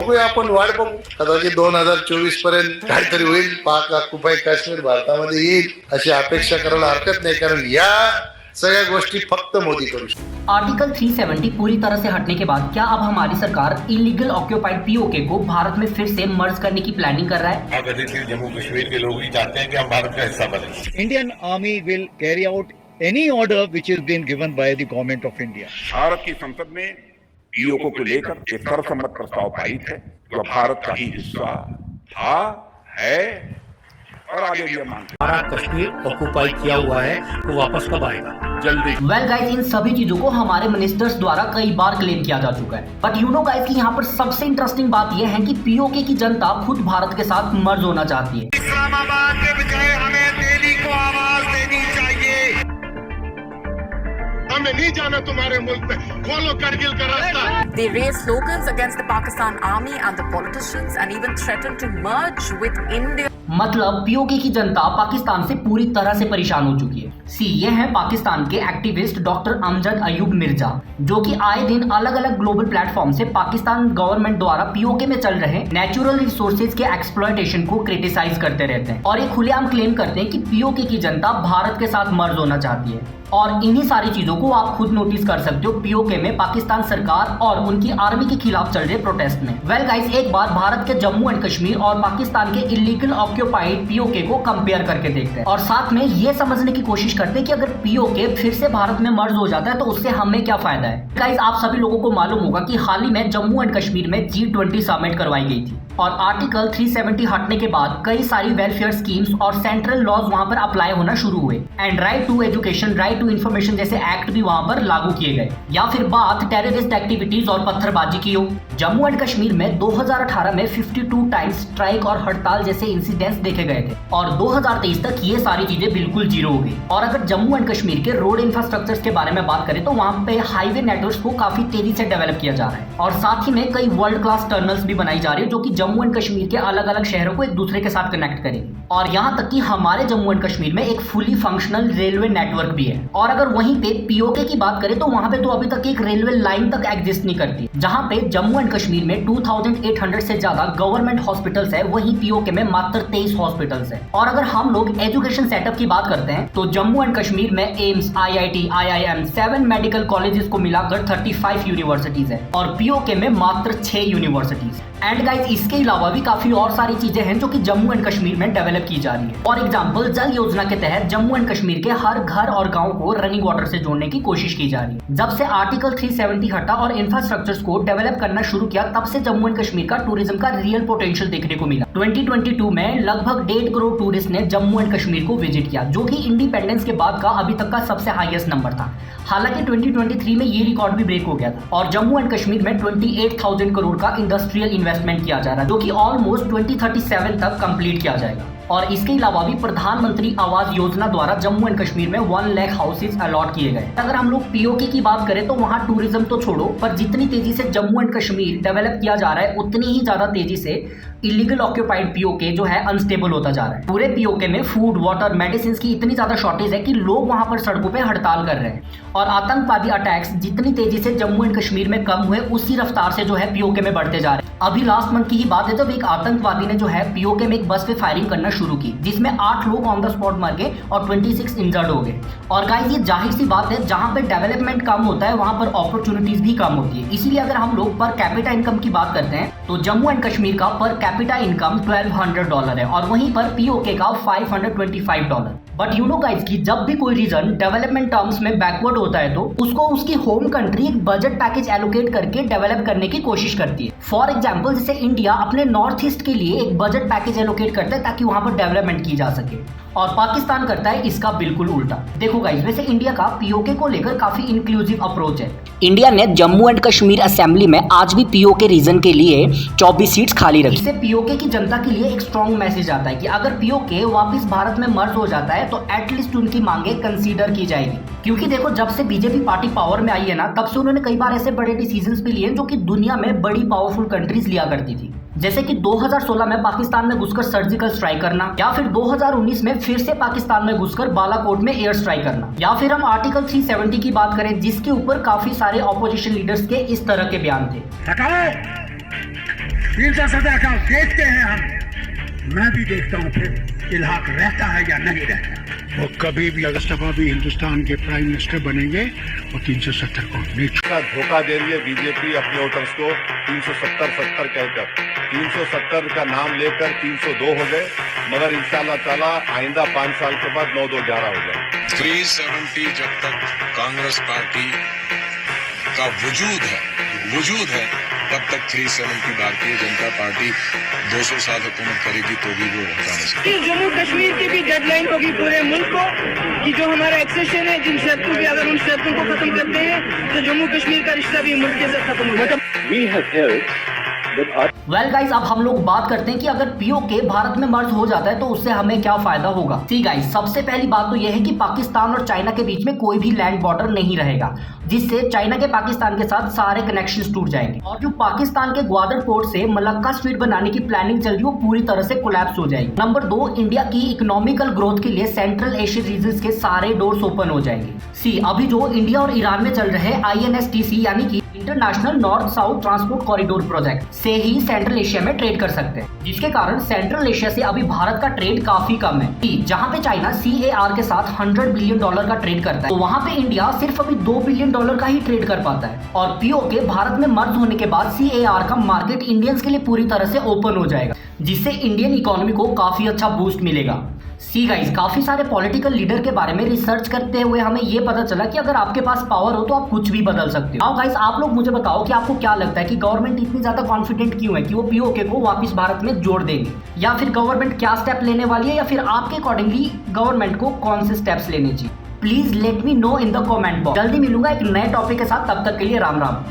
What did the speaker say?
बघूया, आपण वाट बघू. कदाचित 2024 पर्यंत काहीतरी होईल. पाक ऑक्युपाईड काश्मीर भारतामध्ये येईल अशी अपेक्षा करायला हरकत नाही, कारण या सगळ्या गोष्टी फक्त मोदी करू शकतो. आर्टिकल 370 पूरी तरह से हटने के बाद क्या अब हमारी सरकार इलीगल ऑक्यूपाइड पीओके को भारत में फिर से मर्ज करने की प्लानिंग कर रहा है? जम्मू कश्मीर के लोग भी चाहते हैं कि हम भारत का हिस्सा बने. Indian Army will carry out any order which is been given by the government of India. Bharat की संसद में पीओके को लेकर एक सर्वसम्मत प्रस्ताव पारित है जो भारत का ही हिस्सा था, है और आगे भी हम मानते हैं. हमारा कश्मीर ऑक्युपाई किया हुआ है, तो वापस कब आएगा? जल्दी. वेल गाइस, इन सभी चीजों को हमारे मिनिस्टर्स द्वारा कई बार क्लेम किया जा चुका है, बट यू नो गाइस कि यहाँ पर सबसे इंटरेस्टिंग बात यह है कि पीओके की जनता खुद भारत के साथ मर्ज होना चाहती है. इस्लामाबाद के बजाय हमें दिल्ली को आवाज देनी चाहिए. हमें नहीं जाना तुम्हारे मुल्क में, खोलो करगिल का रास्ता. They raised slogans against the Pakistan army and the politicians and even threatened to merge with India. मतलब पीओके की जनता पाकिस्तान से पूरी तरह से परेशान हो चुकी है. ये हैं पाकिस्तान के एक्टिविस्ट डॉक्टर अमजद अयूब मिर्जा, जो कि आए दिन अलग अलग ग्लोबल प्लेटफॉर्म से पाकिस्तान गवर्नमेंट द्वारा पीओके में चल रहे नेचुरल रिसोर्सेज के एक्सप्लॉयटेशन को क्रिटिसाइज करते रहते हैं और ये खुलेआम क्लेम करते हैं कि पीओके की जनता भारत के साथ मर्ज होना चाहती है. और इन्हीं सारी चीजों को आप खुद नोटिस कर सकते हो पीओके में पाकिस्तान सरकार और उनकी आर्मी के खिलाफ चल रहे प्रोटेस्ट में. वेल गाइस, एक बार भारत के जम्मू एंड कश्मीर और पाकिस्तान के इलीगल ऑक्यूपाइड पीओके को कंपेयर करके देखते हैं और साथ में ये समझने की कोशिश करते हैं कि अगर पीओके फिर से भारत में मर्ज हो जाता है तो उससे हमें क्या फायदा है. गाइस, आप सभी लोगों को मालूम होगा कि हाल ही में जम्मू एंड कश्मीर में G20 समिट करवाई गई थी और आर्टिकल 370 हटने के बाद कई सारी वेलफेयर स्कीम्स और सेंट्रल लॉज वहां पर अप्लाई होना शुरू हुए and right to education, right to information जैसे एक्ट भी वहां पर लागू किए गए. या फिर बात टेररिस्ट एक्टिविटीज और पत्थरबाजी की हो, जम्मू एंड कश्मीर में 2018 में 52 टाइम्स स्ट्राइक और हड़ताल जैसे इंसिडेंट्स देखे गए थे और 2023 तक ये सारी चीजें बिल्कुल जीरो हो गई. और अगर जम्मू एंड कश्मीर के रोड इंफ्रास्ट्रक्चर के बारे में बात करें तो वहां पे हाईवे नेटवर्क को काफी तेजी से डेवलप किया जा रहा है और साथ ही में कई वर्ल्ड क्लास टनल्स भी बनाई जा रही है जो कि जम्मू एंड कश्मीर के अलग अलग शहरों को एक दूसरे के साथ कनेक्ट करेगी. और यहाँ तक कि हमारे जम्मू एंड कश्मीर में एक फुली फंक्शनल रेलवे नेटवर्क भी है. और अगर वहीं पे पीओके की बात करें तो वहां पे तो अभी तक एक रेलवे लाइन तक एग्जिस्ट नहीं करती, जहां पे जम्मू एंड कश्मीर में 2800 से ज्यादा गवर्नमेंट हॉस्पिटल्स है, वहीं पीओके में मात्र 23 हॉस्पिटल्स है. और अगर हम लोग एजुकेशन सेटअप की बात करते हैं तो जम्मू एंड कश्मीर में AIIMS, IIT, IIM, 7 medical colleges को मिलाकर 35 यूनिवर्सिटीज है और पीओके में मात्र 6 यूनिवर्सिटीज. एंड गाइस, इसके अलावा भी काफी और सारी चीजें हैं जो कि जम्मू एंड कश्मीर में डेवलप की जा रही है. फॉर एग्जांपल, जल योजना के तहत जम्मू एंड कश्मीर के हर घर और गांव को रनिंग वाटर से जोड़ने की कोशिश की जा रही है. जब से आर्टिकल 370 हटा और इंफ्रास्ट्रक्चर्स को डेवलप करना शुरू किया, तब से जम्मू एंड कश्मीर का टूरिज्म का रियल पोटेंशियल देखने को मिला. 2022 में लगभग 1.5 करोड़ टूरिस्ट ने जम्मू एंड कश्मीर को विजिट किया, जो कि इंडिपेंडेंस के बाद का अभी तक का सबसे हाईएस्ट नंबर था. हालांकि 2023 में ये रिकॉर्ड भी ब्रेक हो गया था और जम्मू एंड कश्मीर में 28,000 करोड़ का इंडस्ट्रियल इन्वेस्टमेंट किया जा रहा है, जो कि ऑलमोस्ट 2037 तक कंप्लीट किया जाएगा. और इसके अलावा भी प्रधानमंत्री आवास योजना द्वारा जम्मू एंड कश्मीर में 1 लाख हाउसेज अलॉट किए गए. अगर हम लोग पीओके की बात करें तो वहां टूरिज्म तो छोड़ो, पर जितनी तेजी से जम्मू एंड कश्मीर डेवलप किया जा रहा है उतनी ही ज्यादा तेजी से इलीगल ऑक्यूपाइड पीओके जो है अनस्टेबल होता जा रहा है. पूरे पीओके में फूड, वाटर, मेडिसिन की इतनी ज्यादा शॉर्टेज है कि लोग वहां पर सड़कों पे हड़ताल कर रहे हैं. और आतंकवादी अटैक्स जितनी तेजी से जम्मू एंड कश्मीर में कम हुए, उसी रफ्तार से जो है पीओके में बढ़ते जा रहे हैं. अभी लास्ट मंथ की ही बात है जब एक आतंकवादी ने जो है पीओके में एक बस पे फायरिंग करना शुरू की, जिसमें 8 लोग ऑन द स्पॉट मर गए और 26 इंजर्ड हो गए. और गाइस, ये जाहिर सी बात है, जहां पे डेवलपमेंट कम होता है वहां पर अपॉर्चुनिटीज भी कम होती है. इसीलिए अगर हम लोग पर कैपिटा इनकम की बात करते हैं तो जम्मू एंड कश्मीर का पर कैपिटा इनकम $1,200 है और वहीं पर पीओके का $525. बट यू नो गाइस कि जब भी कोई रीजन डेवलपमेंट टर्म्स में बैकवर्ड होता है तो उसको उसकी होम कंट्री एक बजट पैकेज एलोकेट करके डेवलप करने की कोशिश करती है. फॉर एग्जांपल, जैसे इंडिया अपने नॉर्थ ईस्ट के लिए एक बजट पैकेज एलोकेट करता है ताकि वहां पर डेवलपमेंट की जा सके, और पाकिस्तान करता है इसका बिल्कुल उल्टा. देखो गाइस, वैसे इंडिया का पीओके को लेकर काफी इंक्लूसिव अप्रोच है. इंडिया ने जम्मू एंड कश्मीर असेंबली में आज भी पीओके रीजन के लिए 24 सीट्स खाली रखी. इससे पीओके की जनता के लिए एक स्ट्रॉन्ग मैसेज आता है कि अगर पीओके वापस भारत में मर्ज हो जाता है तो एटलीस्ट उनकी मांगे कंसीडर की जाएगी. क्योंकि देखो, जब से बीजेपी पार्टी पावर में आई है ना, तब से उन्होंने कई बार ऐसे बड़े डिसीजंस भी लिए जो कि दुनिया में बड़ी पावरफुल कंट्रीज लिया करती थी. जैसे कि 2016 में पाकिस्तान में घुसकर सर्जिकल स्ट्राइक करना, या फिर 2019 में फिर से पाकिस्तान में घुसकर बालाकोट में एयर स्ट्राइक करना, या फिर हम आर्टिकल 370 की बात करें जिसके ऊपर काफी सारे ऑपोजिशन लीडर्स के इस तरह के बयान थे. 317 का देखते हैं हम। मैं भी देखता हूँ फिर इलाक रहता है या नहीं रहता। वो कभी भी अगर सभा भी हिंदुस्तान के प्राइम मिनिस्टर बनेंगे वो 370 को नहीं का धोखा दे रही है बीजेपी अपने वोटर्स को 370 कहकर 370 का नाम लेकर 302 हो गए, मगर इंशाल्लाह ताला आइंदा 5 साल के बाद 9-2-11 हो जाए। 370 जब तक कांग्रेस पार्टी का वजूद है तब तक 370 भारतीय जनता पार्टी 200 साल हुकूमत करेगी तो भी वो हटा नहीं सकती। जम्मू कश्मीर की भी डेडलाइन होगी पूरे मुल्क को कि जो हमारा एक्सेशन है, जिन शर्तों की अगर उन शर्तों को खत्म करते हैं तो जम्मू कश्मीर का रिश्ता भी मुल्क के साथ खत्म हो जाएगा। वेल गाइस, अब हम लोग बात करते हैं कि अगर पीओके भारत में मर्ज हो जाता है तो उससे हमें क्या फायदा होगा। सी गाइस, सबसे पहली बात तो यह है कि पाकिस्तान और चाइना के बीच में कोई भी लैंड बॉर्डर नहीं रहेगा, जिससे चाइना के पाकिस्तान के साथ सारे कनेक्शंस टूट जाएंगे और जो पाकिस्तान के ग्वादर पोर्ट से मलक्का स्ट्रीट बनाने की प्लानिंग चल रही है वो पूरी तरह से कोलैप्स हो जाएगी। नंबर 2, इंडिया की इकोनॉमिकल ग्रोथ के लिए सेंट्रल एशिया रीजन के सारे डोर्स ओपन हो जाएंगे। सी, अभी जो इंडिया और ईरान में चल रहे INSTC यानी कि international north south transport corridor project से ही सेंट्रल एशिया में ट्रेड कर सकते हैं, जिसके कारण सेंट्रल एशिया से अभी भारत का ट्रेड काफी कम है। जहां पे चाइना CAR के साथ $100 बिलियन का ट्रेड करता है, तो वहां पे इंडिया सिर्फ अभी $2 बिलियन का ही ट्रेड कर पाता है। और पीओके भारत में मर्ज होने के बाद CAR का मार्केट इंडियंस के लिए पूरी तरह से ओपन हो जाएगा, जिससे इंडियन इकोनॉमी को काफी अच्छा बूस्ट मिलेगा। सी गाइस, काफी सारे पॉलिटिकल लीडर के बारे में रिसर्च करते हुए हमें ये पता चला कि अगर आपके पास पावर हो तो आप कुछ भी बदल सकते हो। गाइस, आप लोग मुझे बताओ कि आपको क्या लगता है कि गवर्नमेंट इतनी ज्यादा कॉन्फिडेंट क्यों है कि वो पीओके को वापस भारत में जोड़ देंगे, या फिर गवर्नमेंट क्या स्टेप लेने वाली है, या फिर आपके अकॉर्डिंगली गवर्नमेंट को कौन से स्टेप्स लेने चाहिए? Please let me know in the comment box. जल्दी मिलूंगा एक नए टॉपिक के साथ, तब तक के लिए राम राम।